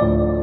I'm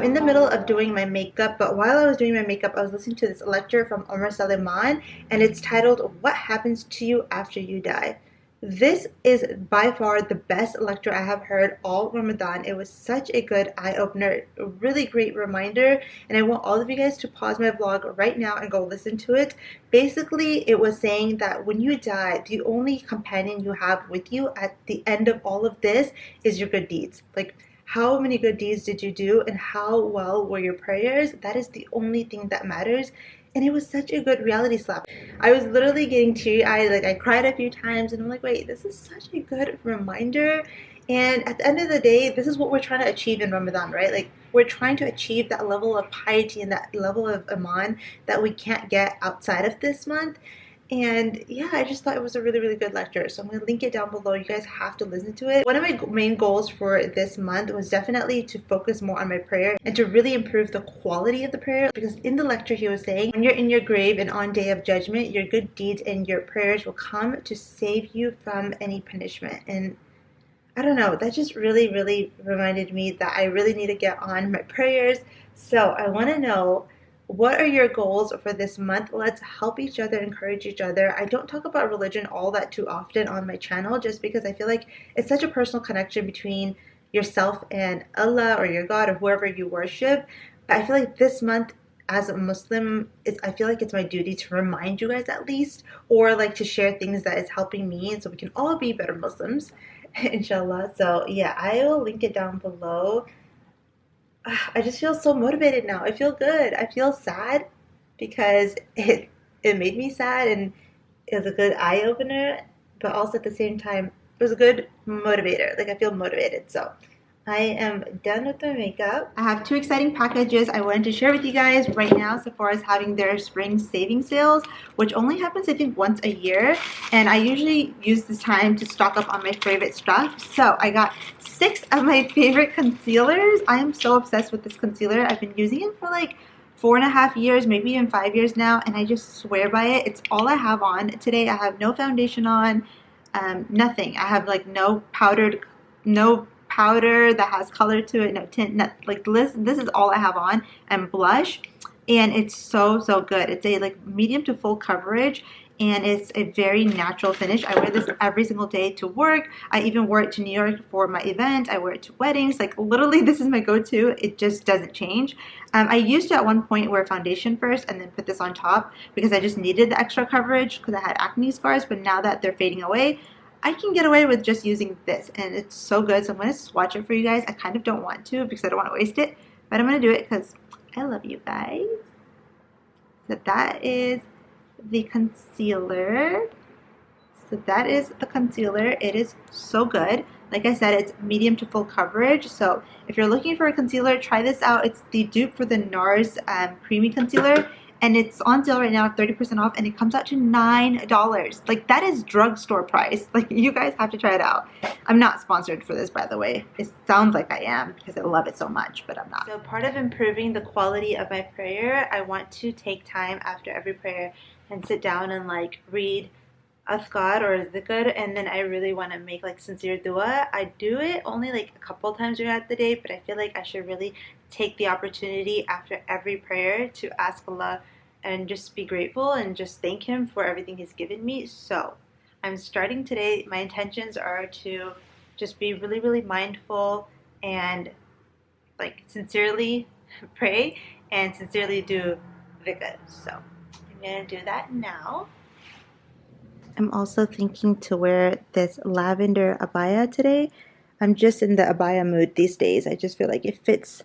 in the middle of doing my makeup, but while I was doing my makeup, I was listening to this lecture from Omar Suleiman, and it's titled, What Happens to You After You Die? This is by far the best lecture I have heard all Ramadan. It was such a good eye-opener, a really great reminder, and I want all of you guys to pause my vlog right now and go listen to it. Basically, it was saying that when you die, the only companion you have with you at the end of all of this is your good deeds. Like, how many good deeds did you do and how well were your prayers? That is the only thing that matters. And it was such a good reality slap. I was literally getting teary-eyed, like I cried a few times, and I'm like, wait, this is such a good reminder. And at the end of the day, this is what we're trying to achieve in Ramadan, right? Like, we're trying to achieve that level of piety and that level of iman that we can't get outside of this month. And yeah, I just thought it was a really, really good lecture. So I'm going to link it down below. You guys have to listen to it. One of my main goals for this month was definitely to focus more on my prayer and to really improve the quality of the prayer. Because in the lecture, he was saying, when you're in your grave and on day of judgment, your good deeds and your prayers will come to save you from any punishment. And I don't know, that just really, really reminded me that I really need to get on my prayers. So I want to know, what are your goals for this month? Let's help each other, encourage each other. I don't talk about religion all that too often on my channel just because I feel like it's such a personal connection between yourself and Allah or your God or whoever you worship. But I feel like this month as a Muslim, I feel like it's my duty to remind you guys at least, or like to share things that is helping me, and so we can all be better Muslims, inshallah. So yeah, I will link it down below. I just feel so motivated now. I feel good. I feel sad because it made me sad, and it was a good eye opener, but also at the same time it was a good motivator. Like, I feel motivated. So I am done with my makeup. I have two exciting packages I wanted to share with you guys right now. Sephora is having their spring saving sales, which only happens I think once a year, and I usually use this time to stock up on my favorite stuff. So I got 6 of my favorite concealers. I am so obsessed with this concealer. I've been using it for like 4.5 years, maybe even 5 years now, and I just swear by it. It's all I have on. Today I have no foundation on, nothing. I have like no powder that has color to it, no tint, like this is all I have on, and blush, and it's so good. It's a like medium to full coverage, and it's a very natural finish. I wear this every single day to work. I even wore it to New York for my event. I wear it to weddings. Like, literally, this is my go-to. It just doesn't change. I used to at one point wear foundation first and then put this on top because I just needed the extra coverage because I had acne scars, but now that they're fading away, I can get away with just using this, and it's so good. So I'm going to swatch it for you guys. I kind of don't want to because I don't want to waste it, but I'm going to do it because I love you guys. So that is the concealer. It is so good. Like I said, it's medium to full coverage. So if you're looking for a concealer, try this out. It's the dupe for the NARS Creamy Concealer. And it's on sale right now, 30% off, and it comes out to $9. Like, that is drugstore price. Like, you guys have to try it out. I'm not sponsored for this, by the way. It sounds like I am because I love it so much, but I'm not. So part of improving the quality of my prayer, I want to take time after every prayer and sit down and like read azkar or zikr, and then I really want to make like sincere dua. I do it only like a couple times throughout the day, but I feel like I should really take the opportunity after every prayer to ask Allah and just be grateful and just thank him for everything he's given me. So I'm starting today. My intentions are to just be really, really mindful and like sincerely pray and sincerely do dhikr. So I'm gonna do that now. I'm also thinking to wear this lavender abaya today. I'm just in the abaya mood these days. I just feel like it fits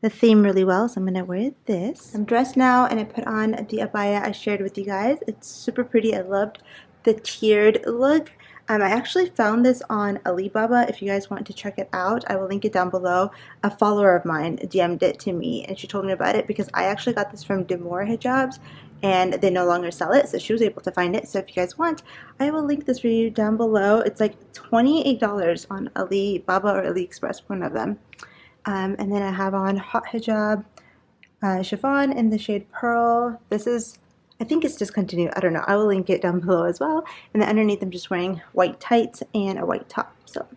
the theme really well, so I'm gonna wear this. I'm dressed now and I put on the abaya I shared with you guys. It's super pretty. I loved the tiered look. I actually found this on Alibaba. If you guys want to check it out, I will link it down below. A follower of mine DM'd it to me and she told me about it because I actually got this from Demore Hijabs and they no longer sell it, so she was able to find it. So if you guys want, I will link this for you down below. It's like $28 on Alibaba or AliExpress, one of them. And then I have on hot hijab, chiffon in the shade Pearl. This is, I think it's discontinued. I don't know. I will link it down below as well. And then underneath I'm just wearing white tights and a white top. So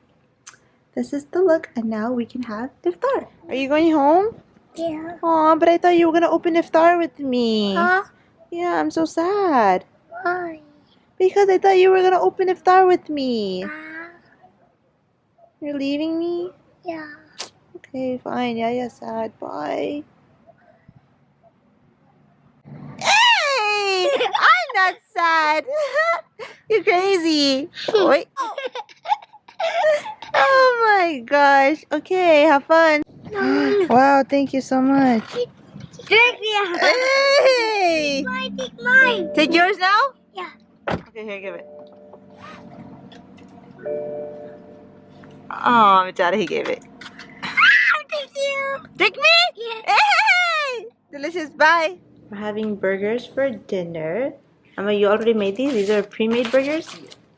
this is the look. And now we can have iftar. Are you going home? Yeah. Aw, but I thought you were going to open iftar with me. Huh? Yeah, I'm so sad. Why? Because I thought you were going to open iftar with me. Uh, You're leaving me? yeah. Okay, fine. Yeah, yeah, sad. Bye. Hey! I'm not sad. You're crazy. Wait. Oh my gosh. Okay, have fun. Wow, thank you so much. Drink me. Hey! Mine, take mine. Take yours now? Yeah. Okay, here, give it. Oh, Jada, he gave it. Thank you. Drink me? Yeah. Hey! Delicious. Bye. We're having burgers for dinner. Amma, you already made these? These are pre-made burgers?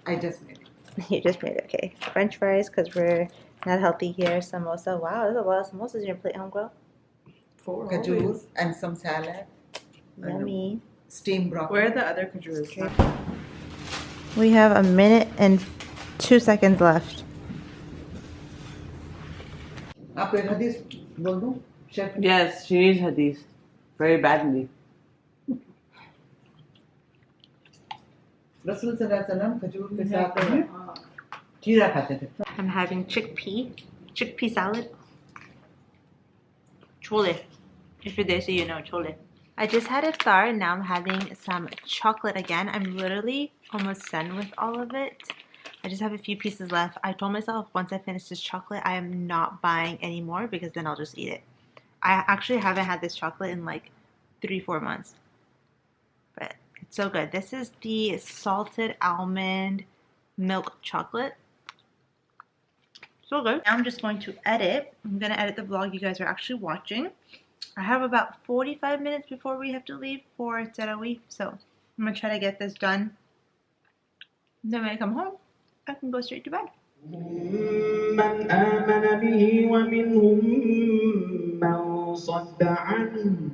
I just made it. You just made it, okay. French fries, because we're not healthy here. Samosa. Wow, there's a lot of samosas in your plate, homegirl. 4 kajur and some salad. Yummy. Steamed broccoli. Where are the other kajus? We have a minute and 2 seconds left. आप एक हदीस बोल दूं? Chef Yes, she needs hadith very badly. रसूल सल्लल्लाहु अलैहि वसल्लम खजूर के साथ में जीरा खाते थे. I'm having chickpea salad. Chole. If you're desi, you know chole. I just had iftar and now I'm having some chocolate again. I'm literally almost done with all of it. I just have a few pieces left. I told myself once I finish this chocolate, I am not buying any more because then I'll just eat it. I actually haven't had this chocolate in like 3-4 months. But it's so good. This is the salted almond milk chocolate. So good. Now I'm just going to edit. I'm going to edit the vlog you guys are actually watching. I have about 45 minutes before we have to leave for Tarawih. So I'm going to try to get this done. Then when I come home, I can go straight to bed. من آمن به ومنهم من صد عنه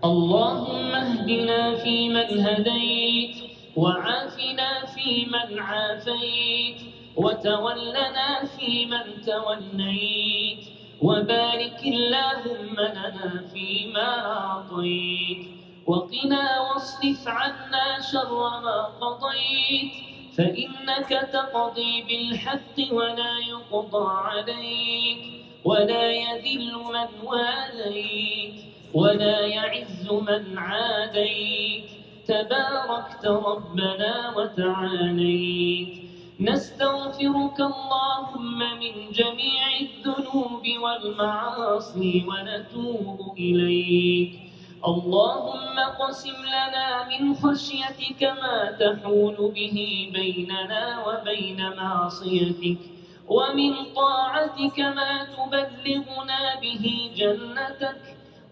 اللهم اهدنا فيمن هديت وعافنا فيمن عافيت وتولنا فيمن توليت وبارك اللهم لنا فيما أعطيت وقنا واصرف عنا شر ما قضيت فإنك تقضي بالحق ولا يقضى عليك ولا يذل من واليت ولا يعز من عاديت تباركت ربنا وتعاليت نستغفرك اللهم من جميع الذنوب والمعاصي ونتوب إليك اللهم اقسم لنا من خشيتك ما تحول به بيننا وبين معصيتك ومن طاعتك ما تبلغنا به جنتك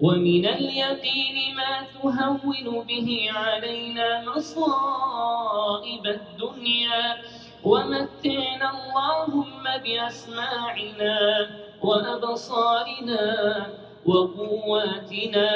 ومن اليقين ما تهون به علينا مصائب الدنيا ومتعنا اللهم بأسماعنا وأبصارنا وقواتنا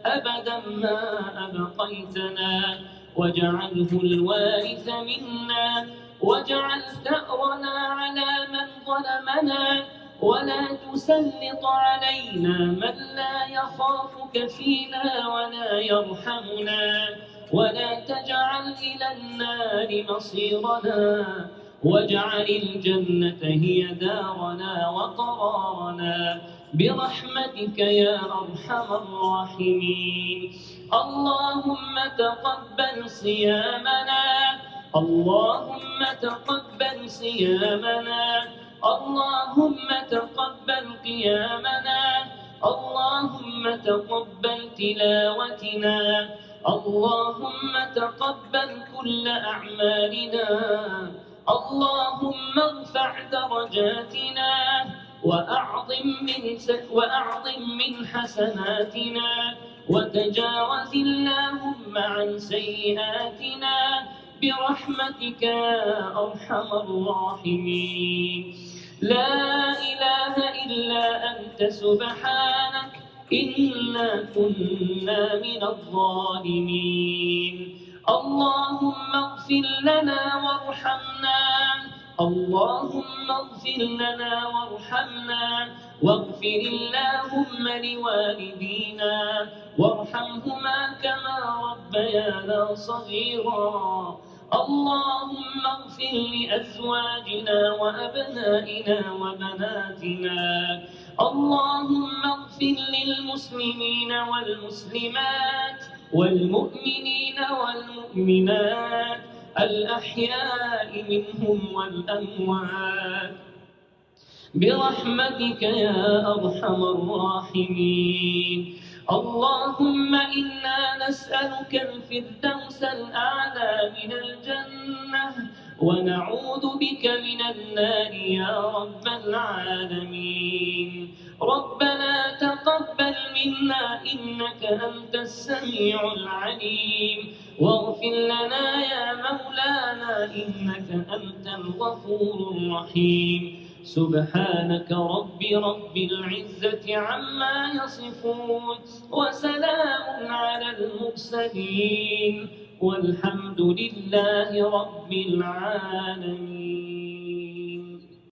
أبدا ما أبقيتنا واجعله الوارث منا واجعل ثأرنا على من ظلمنا ولا تسلط علينا من لا يخافك فينا ولا يرحمنا ولا تجعل إلى النار مصيرنا واجعل الجنة هي دارنا وقرارنا برحمتك يا أرحم الراحمين. اللهم تقبل صيامنا، اللهم تقبل صيامنا، اللهم تقبل قيامنا، اللهم تقبل تلاوتنا، اللهم تقبل كل أعمالنا، اللهم ارفع درجاتنا وأعظم من حسناتنا، وتجاوز اللهم عن سيئاتنا برحمتك يا أرحم الراحمين. لا إله إلا أنت سبحانك إنا كنا من الظالمين. اللهم اغفر لنا وارحمنا، اللهم اغفر لنا وارحمنا، واغفر اللهم لوالدينا وارحمهما كما ربيانا صغيرا. اللهم اغفر لأزواجنا وأبنائنا وبناتنا، اللهم اغفر للمسلمين والمسلمات والمؤمنين والمؤمنات الأحياء منهم والأموات برحمتك يا أرحم الراحمين. اللهم إنا نسألك الفردوس الأعلى من الجنة، ونعوذ بك من النار يا رب العالمين. ربنا تقبل منا إنك أنت السميع العليم، واغفر لنا يا مولانا إنك أنت الغفور الرحيم. سبحانك رب العزة عما يصفون، وسلام على المرسلين، والحمد لله رب العالمين.